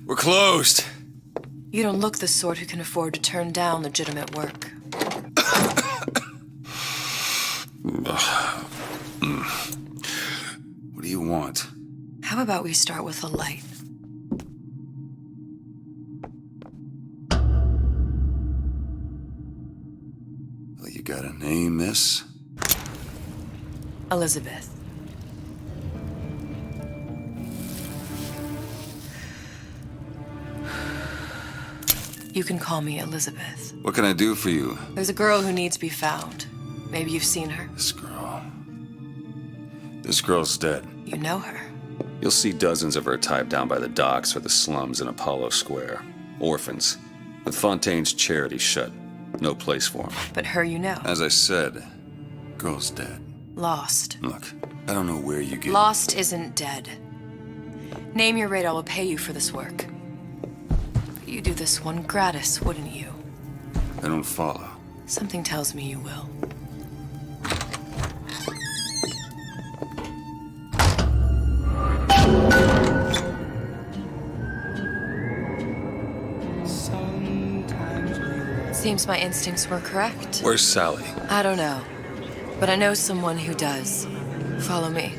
We're closed. You don't look the sort who can afford to turn down legitimate work. What do you want? How about we start with a light? Well, you got a name, miss? Elizabeth. You can call me Elizabeth. What can I do for you? There's a girl who needs to be found. Maybe you've seen her. This girl. This girl's dead. You know her. You'll see dozens of her tied down by the docks or the slums in Apollo Square. Orphans. With Fontaine's charity shut. No place for them. But her you know. As I said, girl's dead. Lost. Look, I don't know where you get... Lost isn't dead. Name your rate, I will pay you for this work. You'd do this one gratis, wouldn't you? I don't follow. Something tells me you will. Seems my instincts were correct. Where's Sally? I don't know, but I know someone who does. Follow me.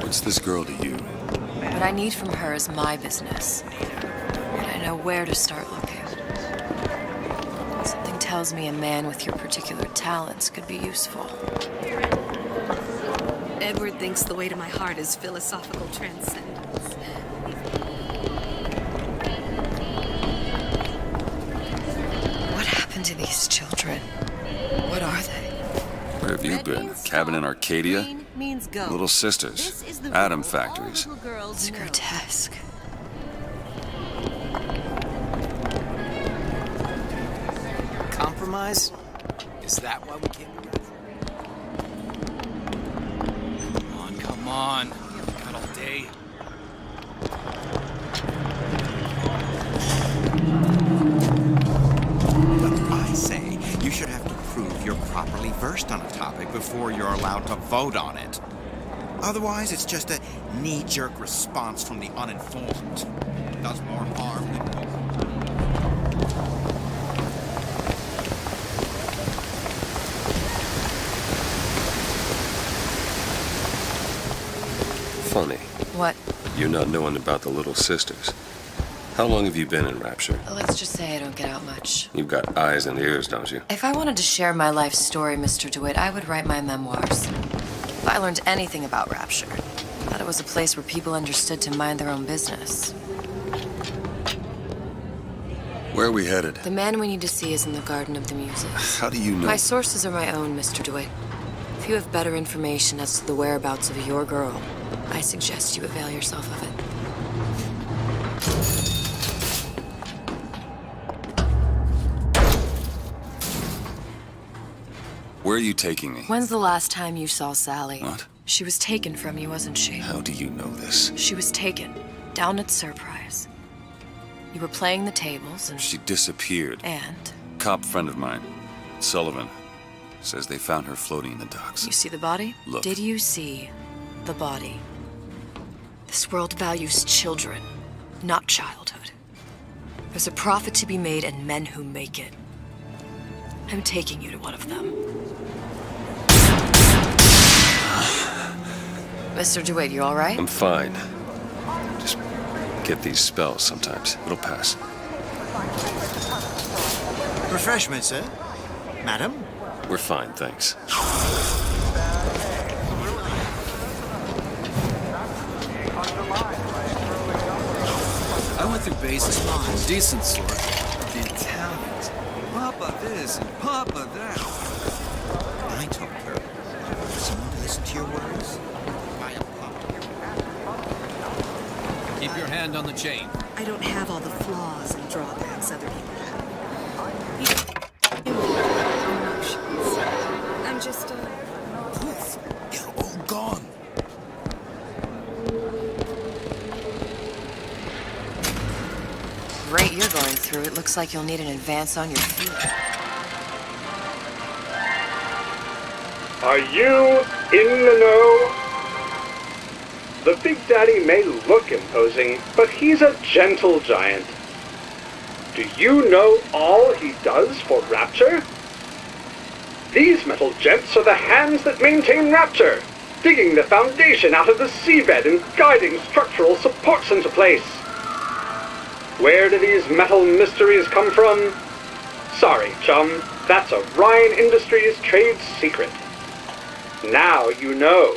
What's this girl to you? What I need from her is my business. And I know where to start looking. Something tells me a man with your particular talents could be useful. Edward thinks the way to my heart is philosophical transcendence. What happened to these children? What are they? Where have you been? Cabin in Arcadia? Means go. Little sisters. Atom factories. It's grotesque. Compromise? Is that why we came? Come on. We got all day. But I say you should have to prove you're properly versed on a topic before you're allowed to vote on it. Otherwise, it's just a knee-jerk response from the uninformed. It does more harm than good. Funny. What? You not knowing about the Little Sisters. How long have you been in Rapture? Let's just say I don't get out much. You've got eyes and ears, don't you? If I wanted to share my life story, Mr. DeWitt, I would write my memoirs. If I learned anything about Rapture, I thought it was a place where people understood to mind their own business. Where are we headed? The man we need to see is in the Garden of the Muses. How do you know? My sources are my own, Mr. DeWitt. If you have better information as to the whereabouts of your girl, I suggest you avail yourself of it. Where are you taking me? When's the last time you saw Sally? What? She was taken from you, wasn't she? How do you know this? She was taken, down at Surprise. You were playing the tables and... She disappeared. And? Cop friend of mine, Sullivan, says they found her floating in the docks. You see the body? Look. Did you see the body? This world values children, not childhood. There's a profit to be made and men who make it. I'm taking you to one of them. Mr. DeWitt, you all right? I'm fine. Just get these spells sometimes. It'll pass. Refreshment, sir. Madam? We're fine, thanks. I went through basic, decent sort. The Italians. Papa this and Papa that. I told her. Someone to listen to your words? Buy a pop. Keep your hand on the chain. I don't have all the flaws and drawbacks other people have. I'm just, Poof! They're all gone. Rate you're going through, it looks like you'll need an advance on your feet. Are you in the know? The Big Daddy may look imposing, but he's a gentle giant. Do you know all he does for Rapture? These metal jets are the hands that maintain Rapture, digging the foundation out of the seabed and guiding structural supports into place. Where do these metal mysteries come from? Sorry, chum, that's a Ryan Industries trade secret. Now you know.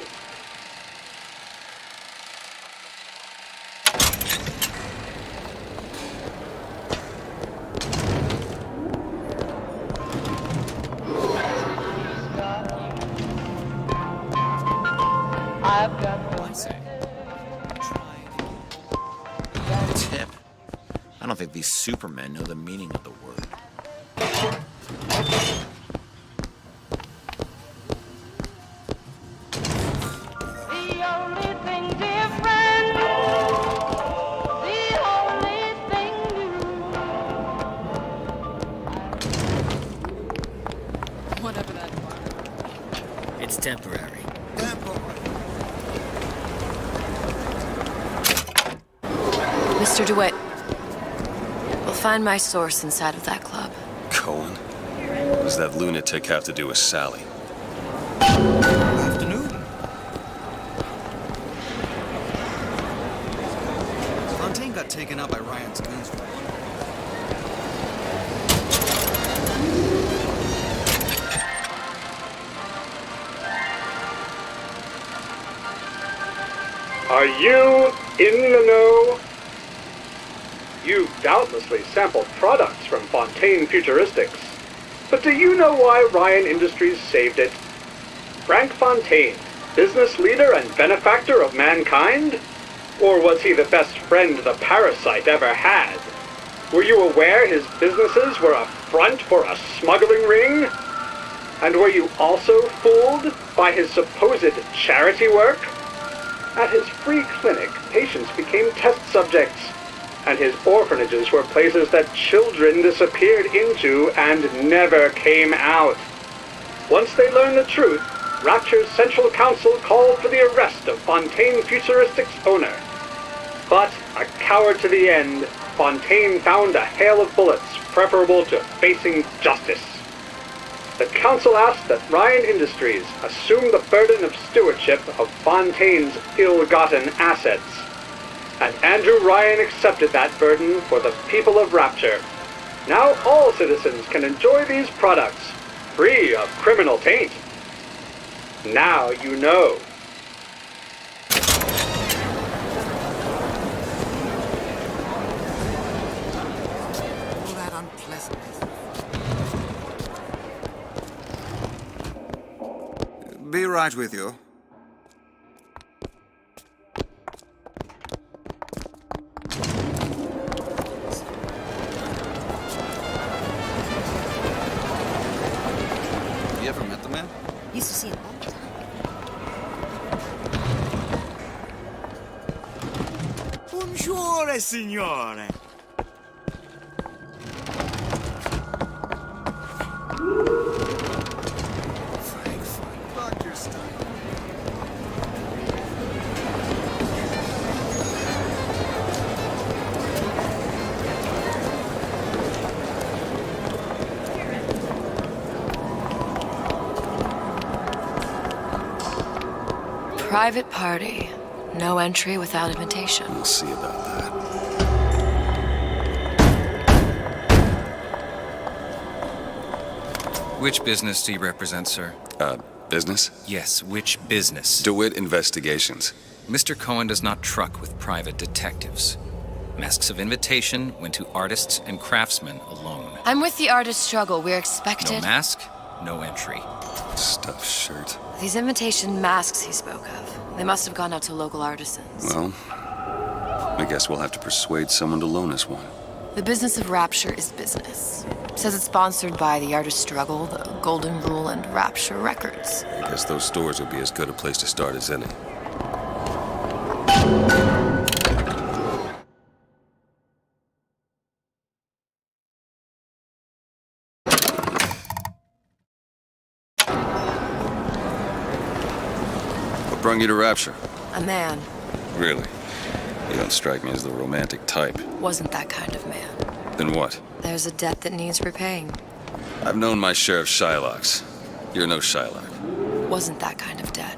I say. Tip. I don't think these supermen know the meaning of the word. whatever that was. It's temporary. Mr. DeWitt, we'll find my source inside of that club. Cohen? What does that lunatic have to do with Sally? Afternoon. Fontaine got taken out by Ryan's goons. Are you in the know? You've doubtlessly sampled products from Fontaine Futuristics. But do you know why Ryan Industries saved it? Frank Fontaine, business leader and benefactor of mankind? Or was he the best friend the parasite ever had? Were you aware his businesses were a front for a smuggling ring? And were you also fooled by his supposed charity work? At his free clinic, patients became test subjects, and his orphanages were places that children disappeared into and never came out. Once they learned the truth, Rapture's Central Council called for the arrest of Fontaine Futuristics' owner. But, a coward to the end, Fontaine found a hail of bullets preferable to facing justice. The council asked that Ryan Industries assume the burden of stewardship of Fontaine's ill-gotten assets. And Andrew Ryan accepted that burden for the people of Rapture. Now all citizens can enjoy these products, free of criminal taint. Now you know. All that unpleasantness. Be right with you. You ever met the man? Used to see him all the time. Buongiorno, signore. Fuck your style. Private party. No entry without invitation. We'll see about that. Which business do you represent, sir? Business? Yes, which business? DeWitt Investigations. Mr. Cohen does not truck with private detectives. Masks of Invitation went to artists and craftsmen alone. I'm with the artist struggle. We're expected. No mask, no entry. Stuffed shirt. These invitation masks he spoke of. They must have gone out to local artisans. Well, I guess we'll have to persuade someone to loan us one. The business of Rapture is business. Says it's sponsored by the artist struggle, the Golden Rule, and Rapture Records. I guess those stores would be as good a place to start as any. What brought you to Rapture? A man. Really? You don't strike me as the romantic type. Wasn't that kind of man. Then what? There's a debt that needs repaying. I've known my share of Shylocks. You're no Shylock. Wasn't that kind of debt.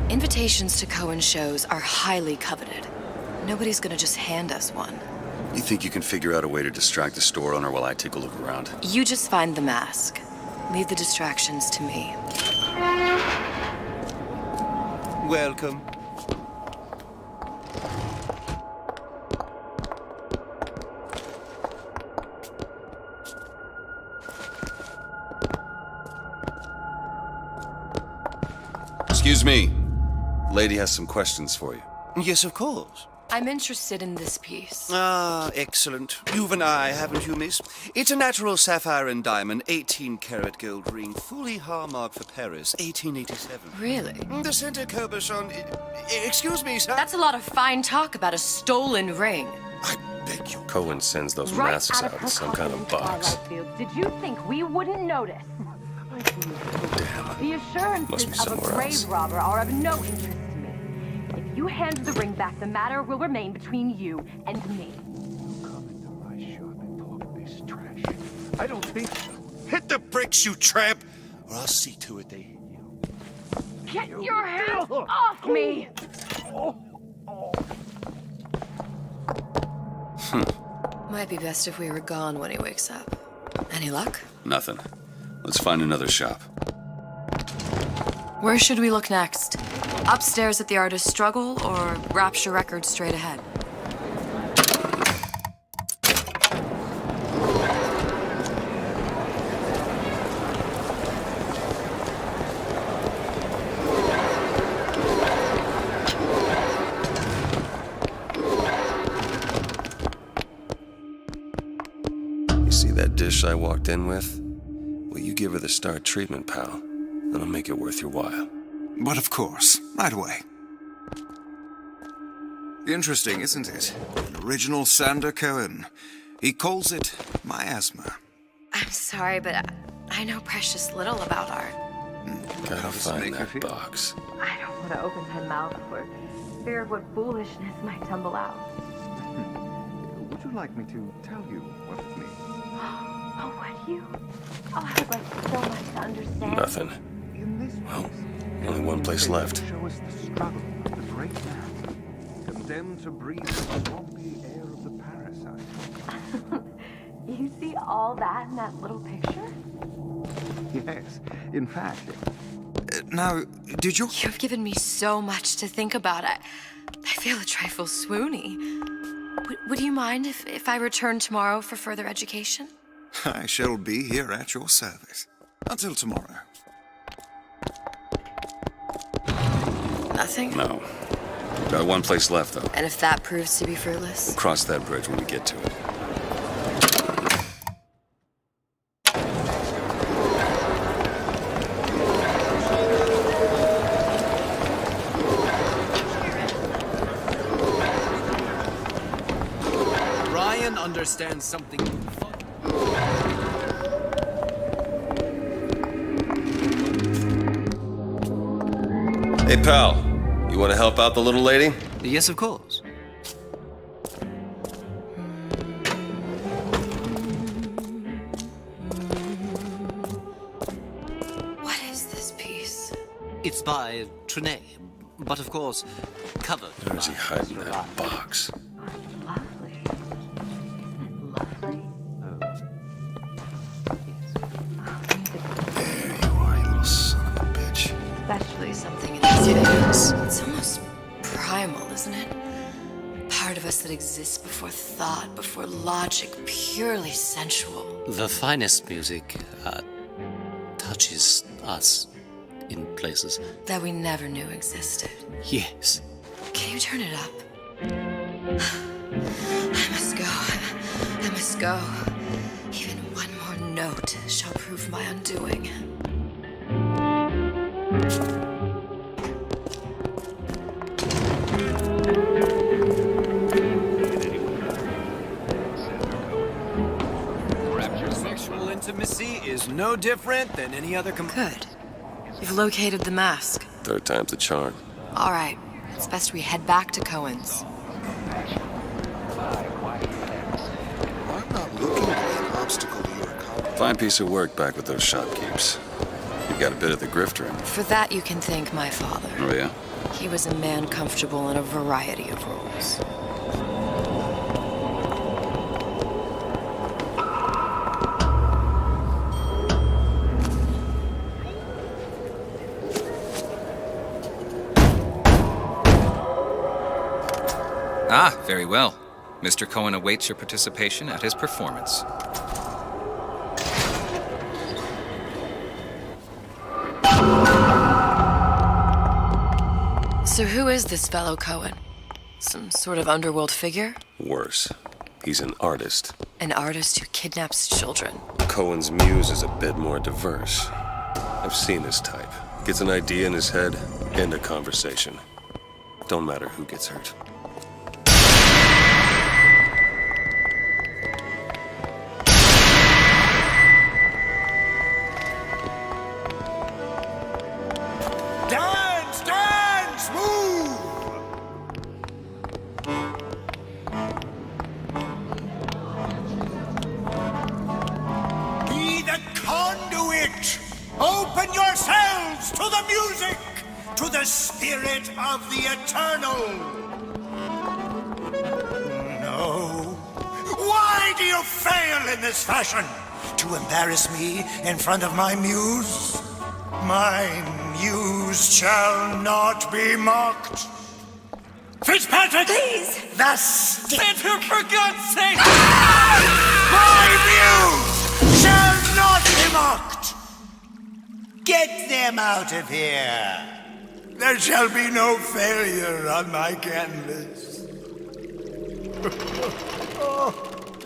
Invitations to Cohen shows are highly coveted. Nobody's gonna just hand us one. You think you can figure out a way to distract the store owner while I take a look around? You just find the mask. Leave the distractions to me. Welcome. Excuse me. Lady has some questions for you. Yes, of course. I'm interested in this piece. Ah, excellent. You've an eye, haven't you, miss? It's a natural sapphire and diamond, 18-karat gold ring, fully hallmarked for Paris, 1887. Really? The center cabochon... Excuse me, sir? That's a lot of fine talk about a stolen ring. I beg you. Cohen sends those Right masks out out of in some kind of box. Did you think we wouldn't notice? The Must be assurances of a somewhere grave else. robber are of no interest to me. If you hand the ring back, the matter will remain between you and me. I don't think so. Hit the bricks, you tramp, or I'll see to it they hit you. Get your hands off me! Might be best if we were gone when he wakes up. Any luck? Nothing. Let's find another shop. Where should we look next? Upstairs at the artist struggle or Rapture Records straight ahead? You see that dish I walked in with? Will you give her the star treatment, pal? That'll make it worth your while. But of course, right away. Interesting, isn't it? An original Sander Cohen. He calls it miasma. I'm sorry, but I know precious little about art. Gotta How does it find make you that feel? box. I don't want to open my mouth for fear of what foolishness might tumble out. Would you like me to tell you what it means? Oh, what you? Oh, I would like so much to understand. Nothing. In this Well, piece, only one place left. show us the struggle of the great man, condemned to breathe the swampy air of the parasite. You see all that in that little picture? Yes, in fact, Now, did you... You've given me so much to think about. I feel a trifle swoony. Would you mind if I return tomorrow for further education? I shall be here at your service. Until tomorrow. Nothing? No. Got one place left, though. And if that proves to be fruitless? Cross that bridge when we get to it. Ryan understands something. Hey, pal. You want to help out the little lady? Yes, of course. What is this piece? It's by Trenet, but of course, covered. Where is he hiding that box? Lovely. Isn't it lovely? process that exists before thought, before logic, purely sensual. The finest music touches us in places That we never knew existed. Yes. Can you turn it up? I must go. I must go. Even one more note shall prove my undoing. Sexual intimacy is no different than any other Good. You've located the mask. Third time's the charm. All right. It's best we head back to Cohen's. I'm not looking at an obstacle to your accomplishment. Fine piece of work back with those shopkeepers. You got a bit of the grifter in you. For that, you can thank my father. Oh, yeah? He was a man comfortable in a variety of roles. Ah, very well. Mr. Cohen awaits your participation at his performance. So who is this fellow Cohen? Some sort of underworld figure? Worse. He's an artist. An artist who kidnaps children. Cohen's muse is a bit more diverse. I've seen this type. Gets an idea in his head, end a conversation. Don't matter who gets hurt. Dance, dance, move! Be the conduit! Open yourselves to the music, to the spirit of the eternal! No. Why do you fail in this fashion? To embarrass me in front of my muse? My muse shall not be mocked. Fitzpatrick! Please! The stick! For God's sake! My muse shall not be mocked! Get them out of here! There shall be no failure on my canvas.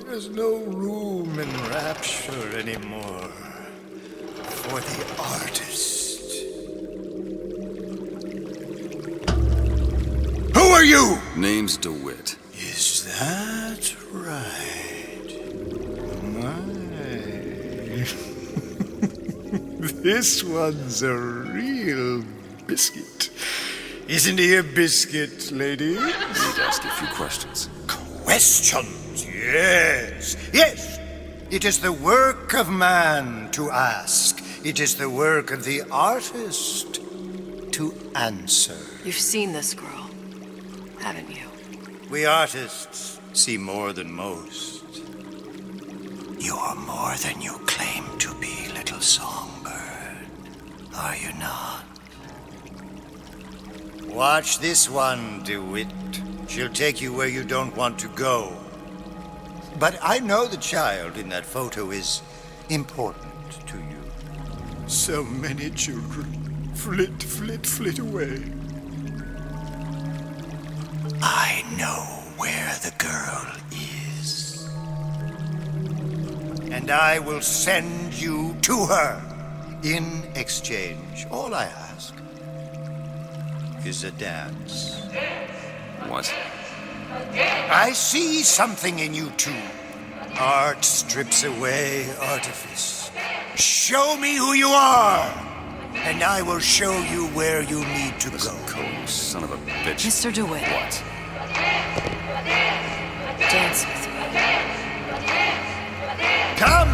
There's no room in rapture anymore for the artist. Who are you? Name's DeWitt. Is that right? My. This one's a real biscuit. Isn't he a biscuit, lady? I need to ask you a few questions. Questions, yes. Yes. It is the work of man to ask. It is the work of the artist to answer. You've seen this girl, haven't you? We artists see more than most. You are more than you claim to be, little songbird. Are you not? Watch this one, DeWitt. She'll take you where you don't want to go. But I know the child in that photo is important to you. So many children flit, flit, flit away. I know where the girl is. And I will send you to her. In exchange, all I ask is a dance. What? I see something in you two. Art strips away artifice. Show me who you are, and I will show you where you need to go. Cohen, son of a bitch. Mr. DeWitt. What? Dance with me. Come,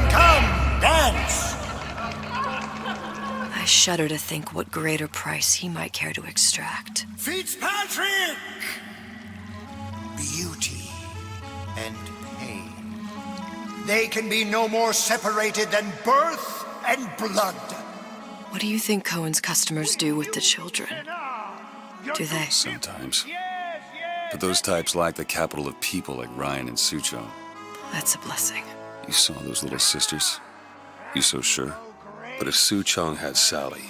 dance! I shudder to think what greater price he might care to extract. Fitzpatrick! Beauty and pain. They can be no more separated than birth and blood. What do you think Cohen's customers do with the children? Do they? Sometimes. But those types lack the capital of people like Ryan and Suchong. That's a blessing. You saw those little sisters? You so sure? But if Suchong had Sally,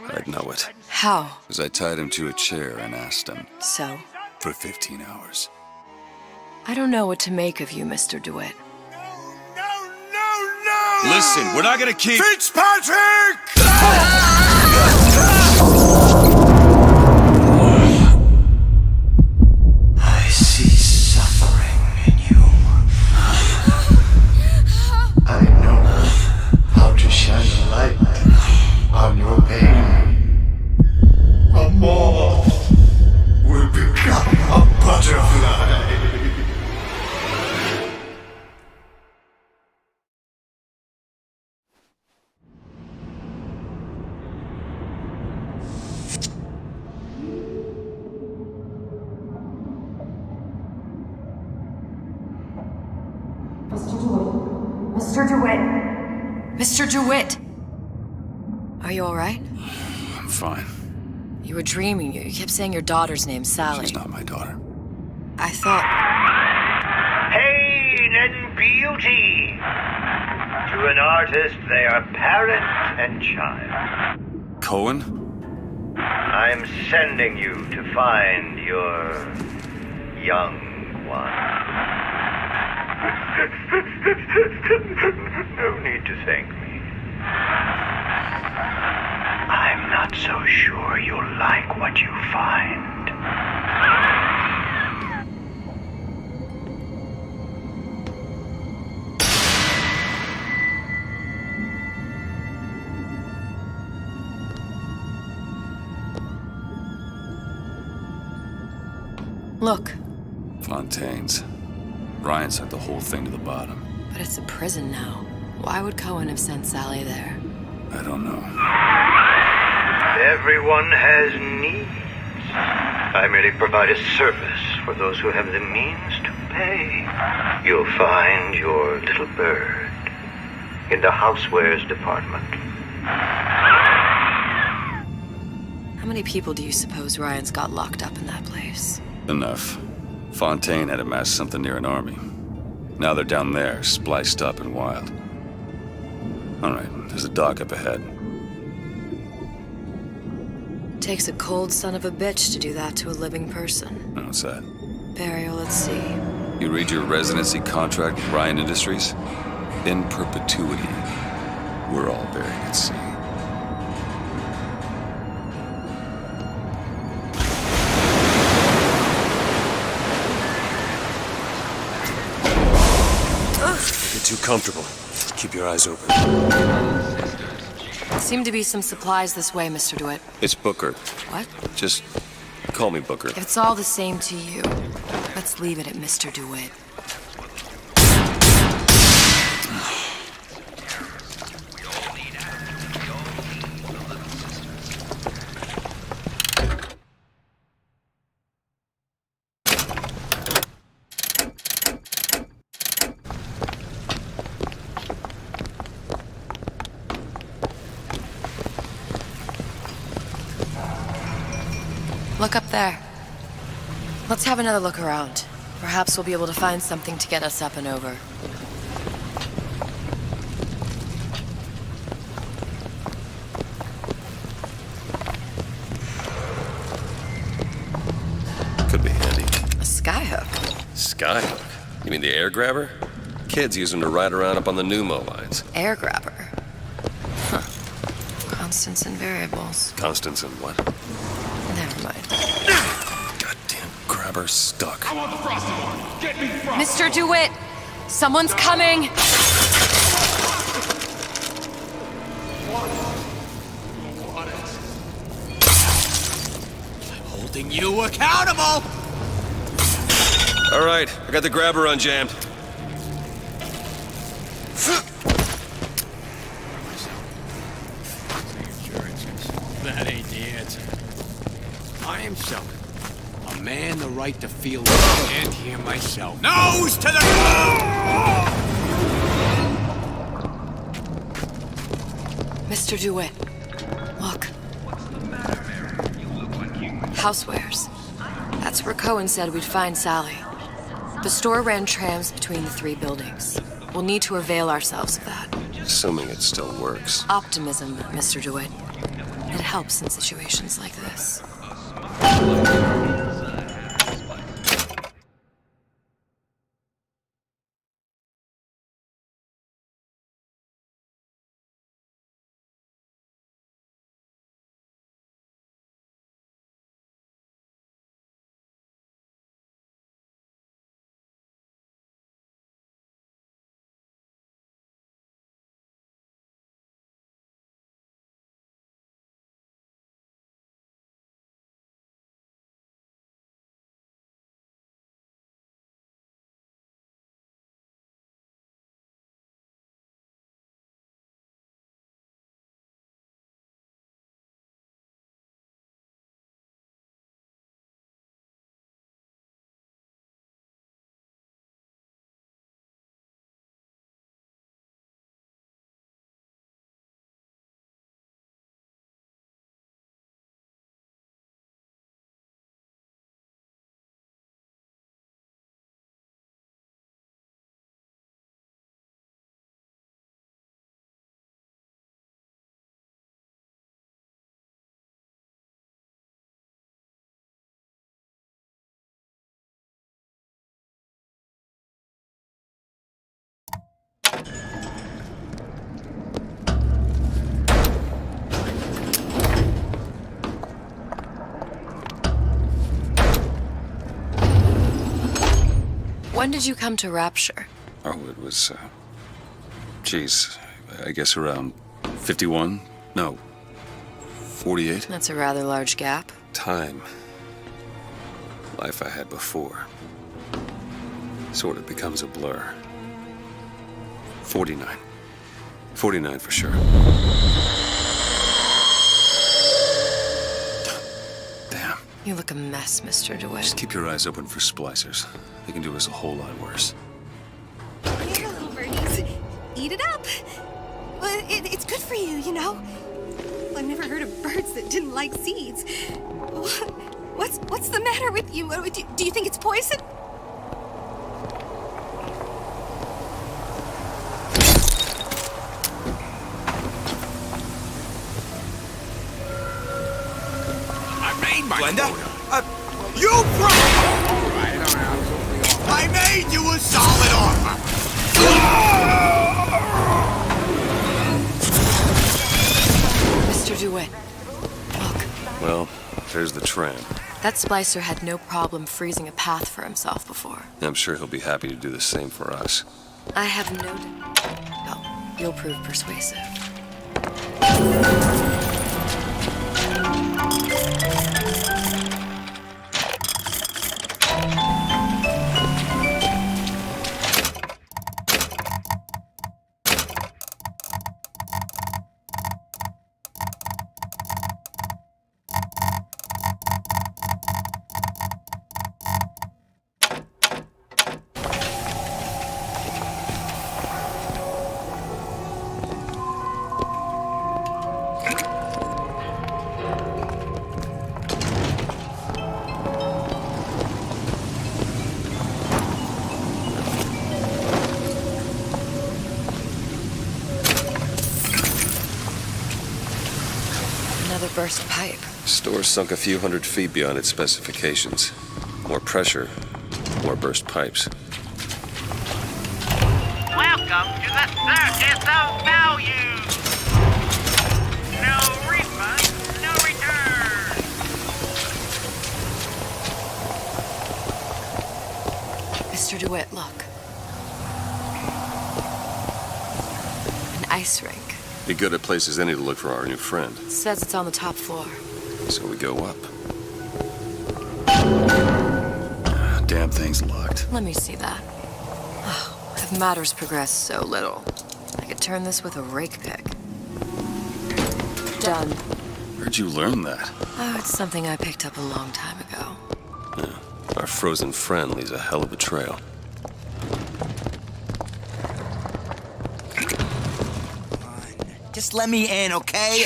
I'd know it. How? As I tied him to a chair and asked him. So? For 15 hours. I don't know what to make of you, Mr. DeWitt. Listen, we're not gonna keep... Fitzpatrick! I see suffering in you. I know how to shine a light on your pain. A moth will become a butterfly. Mr. DeWitt! Mr. DeWitt! Are you alright? I'm fine. You were dreaming. You kept saying your daughter's name, Sally. She's not my daughter. I thought... Pain and beauty! To an artist, they are parent and child. Cohen? I'm sending you to find your young one. No need to thank me. I'm not so sure you'll like what you find. Look. Fontaine's. Ryan sent the whole thing to the bottom. But it's a prison now. Why would Cohen have sent Sally there? I don't know. Everyone has needs. I merely provide a service for those who have the means to pay. You'll find your little bird in the housewares department. How many people do you suppose Ryan's got locked up in that place? Enough. Fontaine had amassed something near an army. Now they're down there, spliced up and wild. All right, there's a dock up ahead. Takes a cold son of a bitch to do that to a living person. What's that? Burial at sea. You read your residency contract with Ryan Industries? In perpetuity, we're all buried at sea. Too comfortable. Keep your eyes open. Seem to be some supplies this way, Mr. DeWitt. It's Booker. What? Just call me Booker. If it's all the same to you, let's leave it at Mr. DeWitt. Look up there. Let's have another look around. Perhaps we'll be able to find something to get us up and over. Could be handy. A skyhook? Skyhook? You mean the air grabber? Kids use them to ride around up on the pneumo lines. Air grabber? Huh. Constants and variables. Constants and what? Never mind. Goddamn grabber stuck. I want the frosted one. Get me frosted. Mr. DeWitt! Someone's coming! I'm holding you accountable! All right, I got the grabber unjammed. That ain't the answer. I am selling. A man the right to feel and hear myself. Nose to the Mr. DeWitt, look. Housewares. That's where Cohen said we'd find Sally. The store ran trams between the 3 buildings. We'll need to avail ourselves of that. Assuming it still works. Optimism, Mr. DeWitt. It helps in situations like this. When did you come to Rapture? Oh, it was, geez, I guess around 51? No, 48? That's a rather large gap. Time. Life I had before. Sort of becomes a blur. 49. 49 for sure. Damn. You look a mess, Mr. DeWitt. Just keep your eyes open for splicers. They can do us a whole lot worse. Here, little birdies. Eat it up. Well, it's good for you, you know. I've never heard of birds that didn't like seeds. What's the matter with you? Do you think it's poison? Glenda? You I made you a solid offer! Mr. DeWitt, look. Well, there's the tram. That splicer had no problem freezing a path for himself before. I'm sure he'll be happy to do the same for us. I have no doubt. Oh, you'll prove persuasive. Burst pipe. Store sunk a few hundred feet beyond its specifications. More pressure, more burst pipes. Welcome to the circus of value. No refund, no return. Mr. DeWitt, look. An ice rink. Be good at places any to look for our new friend. It says it's on the top floor. So we go up. Damn thing's locked. Let me see that. Oh, have matters progressed so little? I could turn this with a rake pick. Done. Where'd you learn that? Oh, it's something I picked up a long time ago. Yeah, our frozen friend leaves a hell of a trail. Just let me in, okay?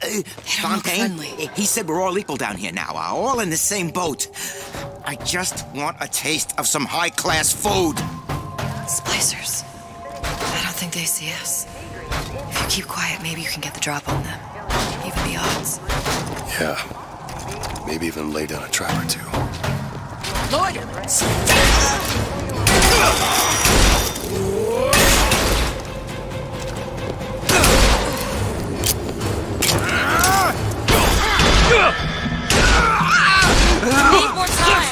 Fontaine, he said we're all equal down here now, all in the same boat. I just want a taste of some high-class food. Splicers. I don't think they see us. If you keep quiet, maybe you can get the drop on them. Even the odds. Yeah. Maybe even lay down a trap or two. Lloyd! Need more time!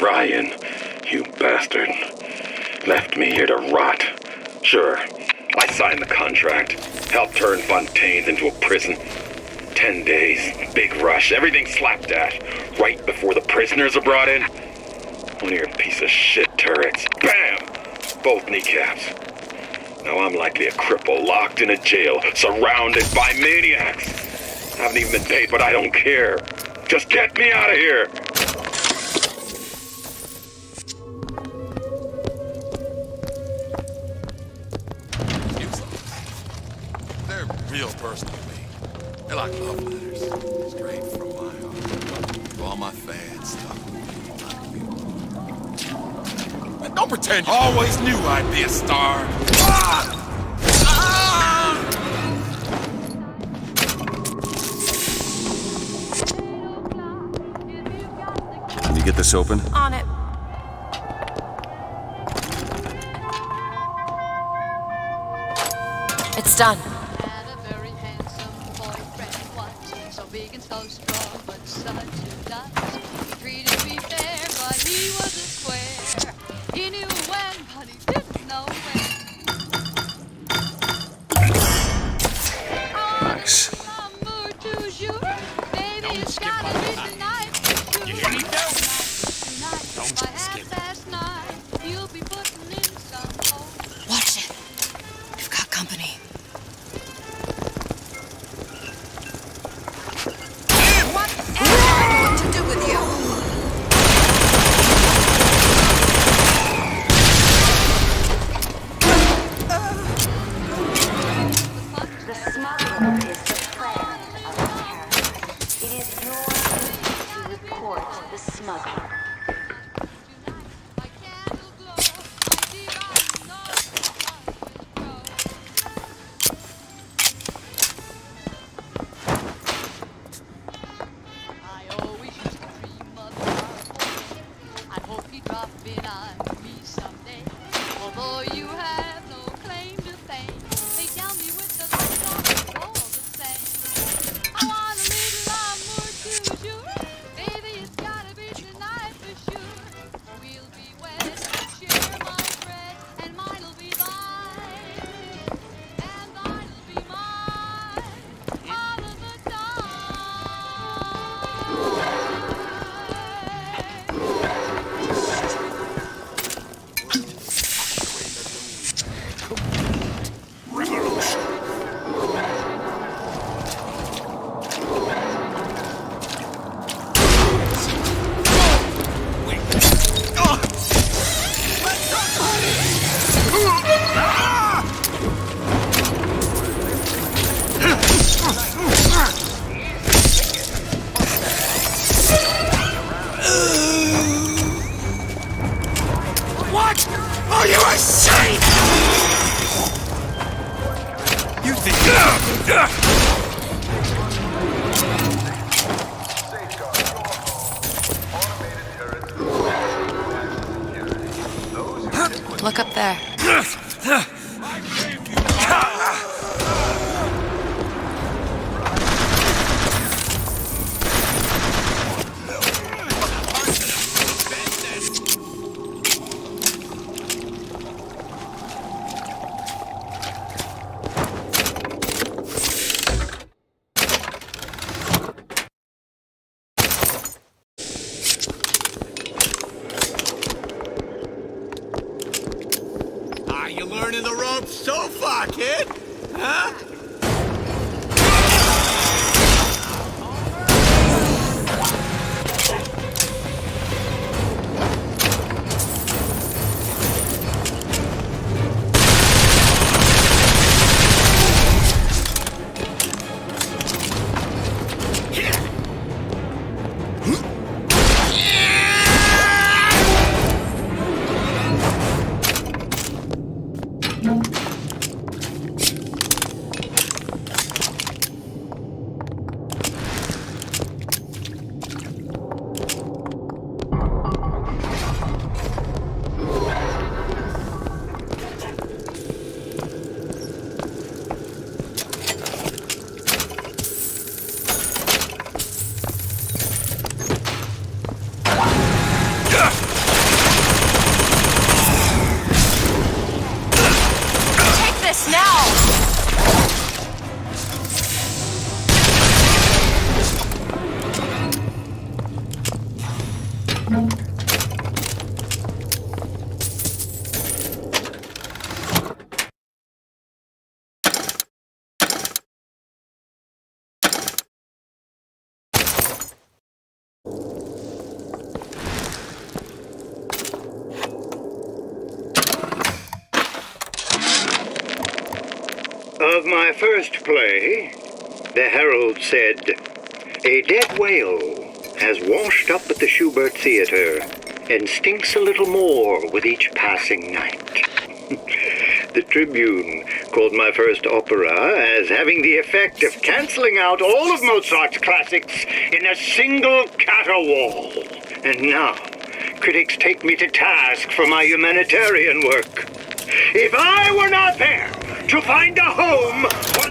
Ryan, you bastard. Left me here to rot. Sure, I signed the contract. Helped turn Fontaine's into a prison. 10 days, big rush, everything slapdash. Right before the prisoners are brought in. One of your piece of shit turrets. Bam! Both kneecaps. Now I'm likely a cripple locked in a jail, surrounded by maniacs. Haven't even been paid, but I don't care. Just get me out of here! They're real personal to me. They're like love letters, straight from my heart. To all my fans, man, don't pretend you always knew I'd be a star. Can you get this open? On it. It's done. Nice. Watch it. We've got company. What to do with you? The smuggler is the friend of the terrorist. It is your Hi, kid. Huh? Of my first play, the Herald said, "A dead whale has washed up at the Schubert Theater and stinks a little more with each passing night." The Tribune called my first opera as having the effect of canceling out all of Mozart's classics in a single caterwaul. And now, critics take me to task for my humanitarian work. If I were not there to find a home for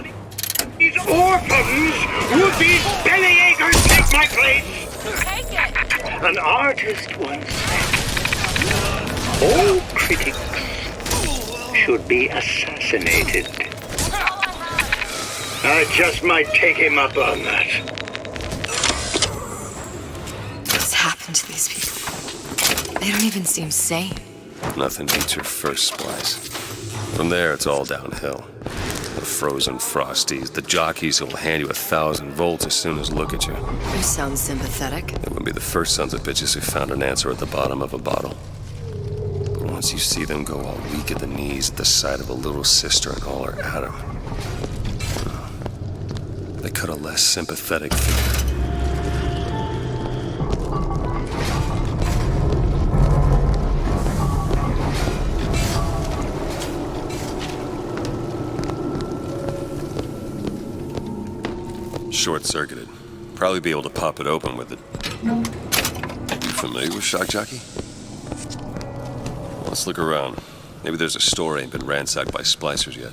these orphans, would these bellyachers take my place? Take it! An artist once said, all critics should be assassinated. I just might take him up on that. What's happened to these people? They don't even seem sane. Nothing beats your first splice. From there, it's all downhill. The frozen frosties, the jockeys who'll hand you 1,000 volts as soon as look at you. You sound sympathetic. They wouldn't be the first sons of bitches who found an answer at the bottom of a bottle. But once you see them go all weak at the knees at the sight of a little sister and all her atom, they cut a less sympathetic figure. Short-circuited. Probably be able to pop it open with it. You familiar with shock jockey? Let's look around. Maybe there's a store ain't been ransacked by splicers yet.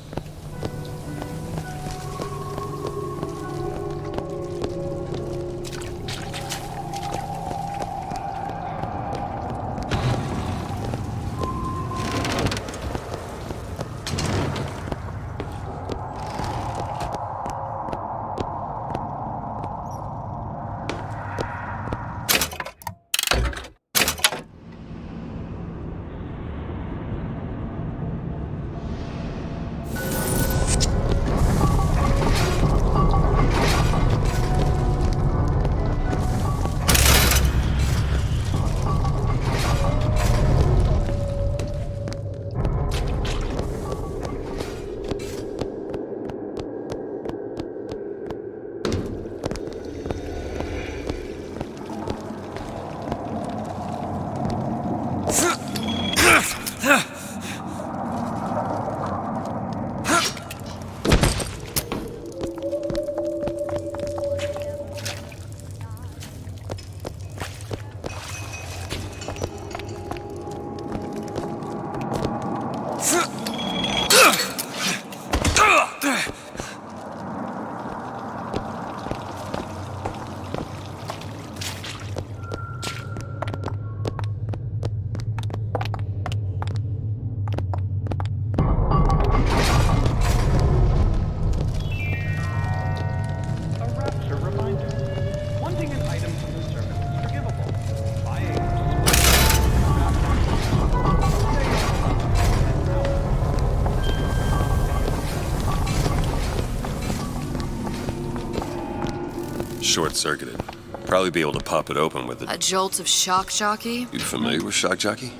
Short-circuited. Probably be able to pop it open with A jolt of shock jockey? You familiar with shock jockey?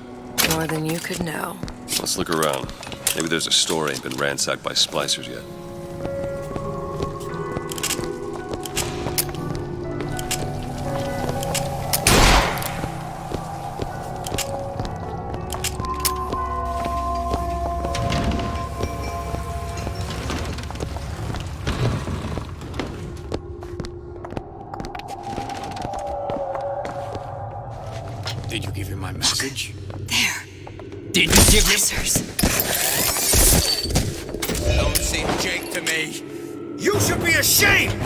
More than you could know. Let's look around. Maybe there's a store ain't been ransacked by splicers yet. Did you give him my message? There. Did you give him... Don't seem Jake to me. You should be ashamed!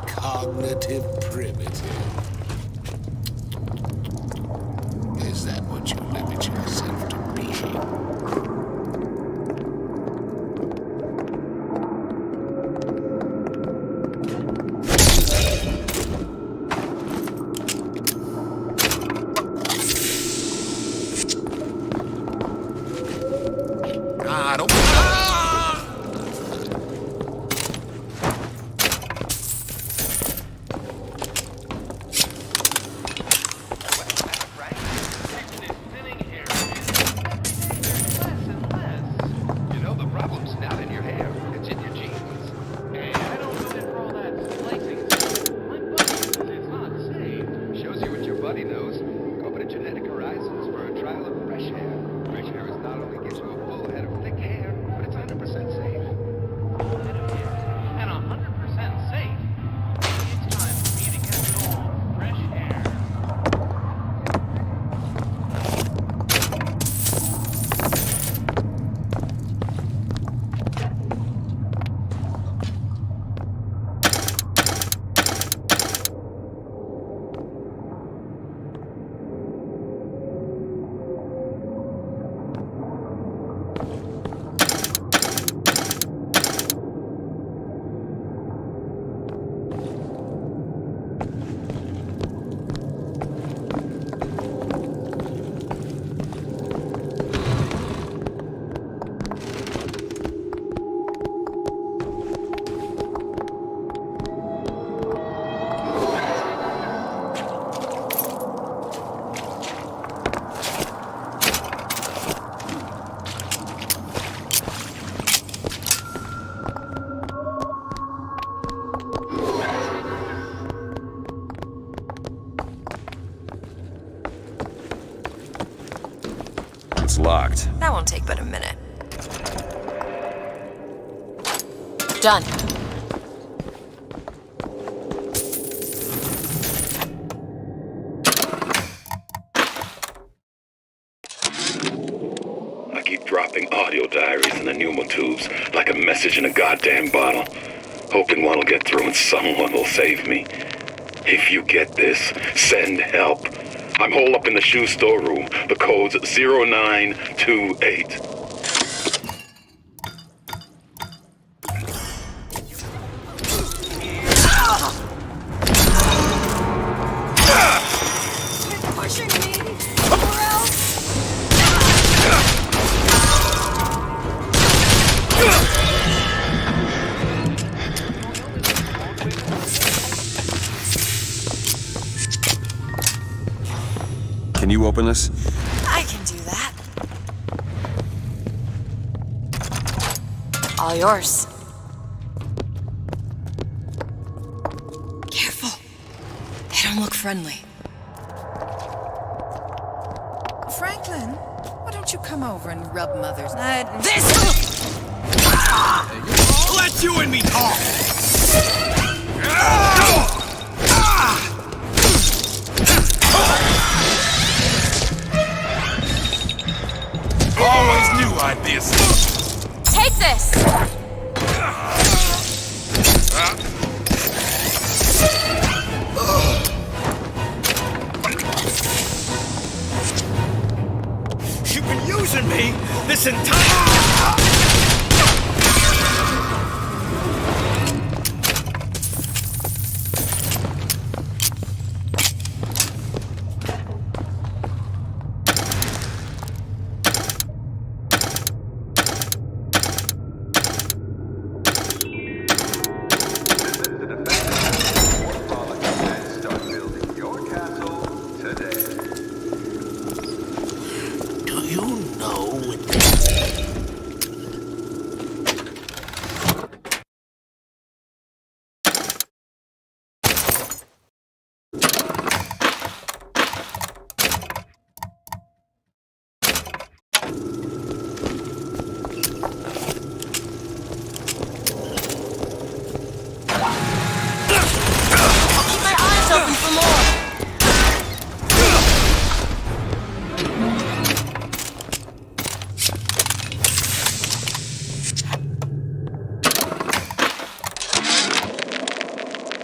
Cognitive primitive. Is that what you limit yourself to be? God, open It's locked. That won't take but a minute. Done. I keep dropping audio diaries in the pneumotubes like a message in a goddamn bottle, hoping one will get through and someone will save me. If you get this, send help. I'm holed up in the shoe storeroom. The code's 0928. Pushing me. Or else. Can you open this? I can do that. All yours. Careful. They don't look friendly. Franklin, why don't you come over and rub Mother's... This! Let you and me talk! Always knew I'd be a Take this! You've been using me this entire...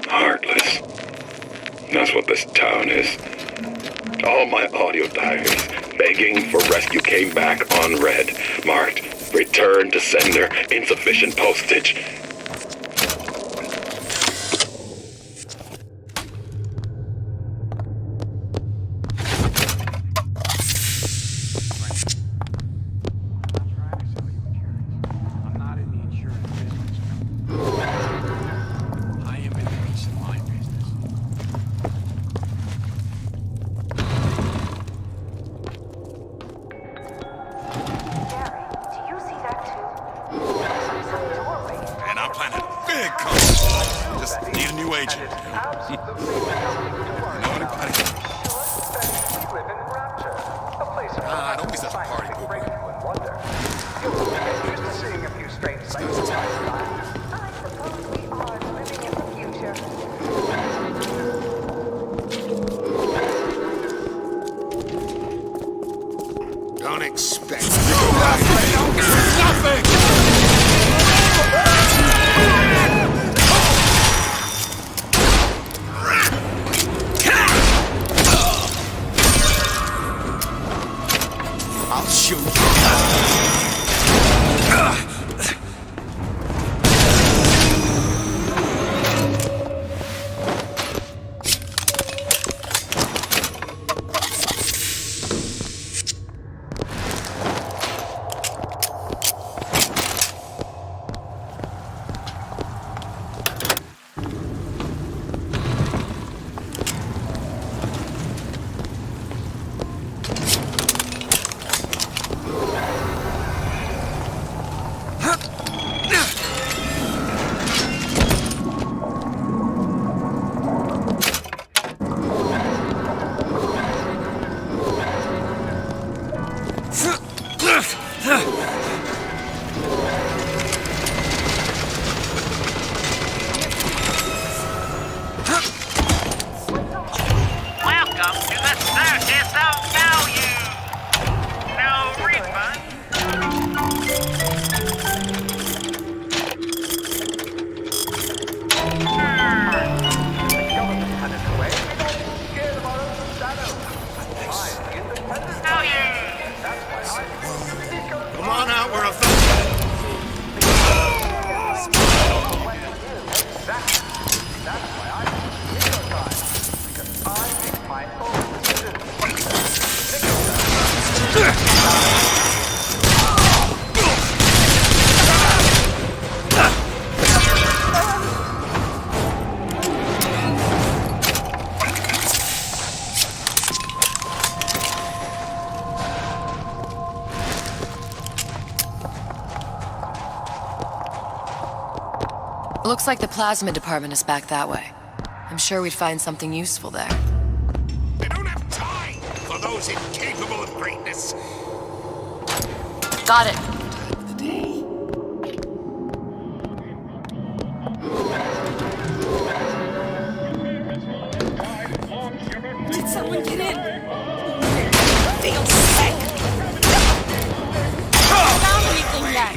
Heartless. That's what this town is. All my audio diaries begging for rescue came back unread, marked return to sender, insufficient postage. Don't expect I'll shoot you. Welcome to the circus of value. No refund. Looks like the plasmid department is back that way. I'm sure we'd find something useful there. They don't have time for those incapable of greatness. Got it. Did someone get in? I feel sick. Found anything yet?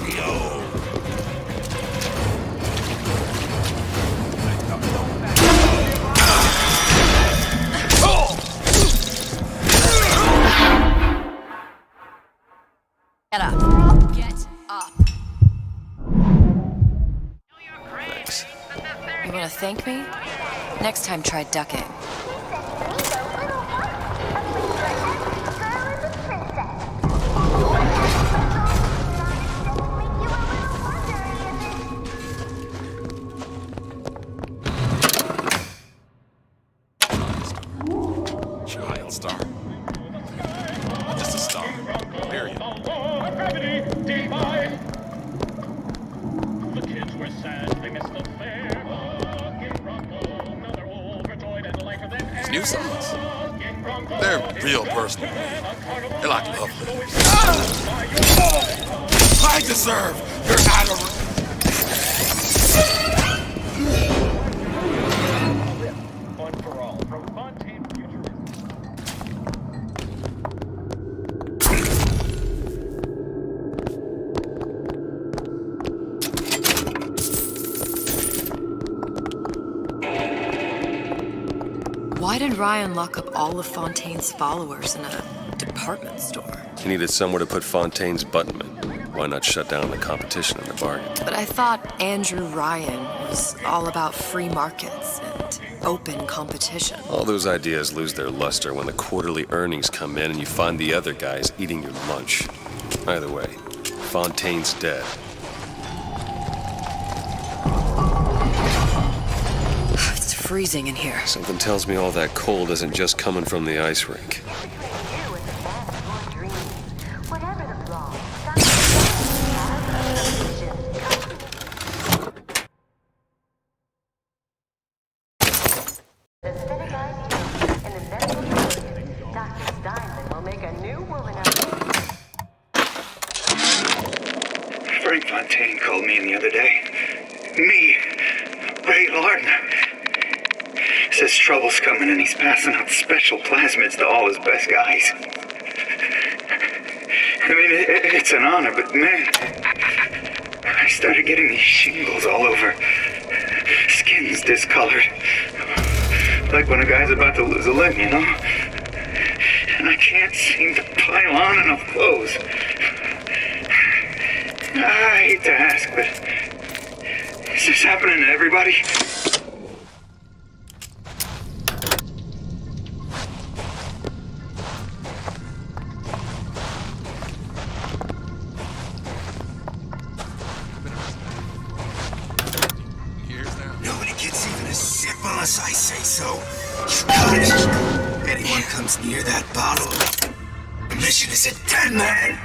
Get up. Get up. Thanks. You want to thank me? Next time, try ducking. Child star. Just a star. Period. New songs. They're real personal. They're like love letters. I deserve your adoration. Why did Ryan lock up all of Fontaine's followers in a department store? He needed somewhere to put Fontaine's buttonmen. Why not shut down the competition in the bargain? But I thought Andrew Ryan was all about free markets and open competition. All those ideas lose their luster when the quarterly earnings come in and you find the other guys eating your lunch. Either way, Fontaine's dead. It's freezing in here. Something tells me all that cold isn't just coming from the ice rink. Frank Fontaine called me in the other day. Me, Ray Lardner. Says trouble's coming and he's passing out special plasmids to all his best guys. I mean, it's an honor, but man, I started getting these shingles all over. Skin's discolored. Like when a guy's about to lose a limb, you know? And I can't seem to pile on enough clothes. I hate to ask, but is this happening to everybody? Nobody gets even a sip unless I say so. You got it. Anyone comes near that bottle, the mission is a dead man.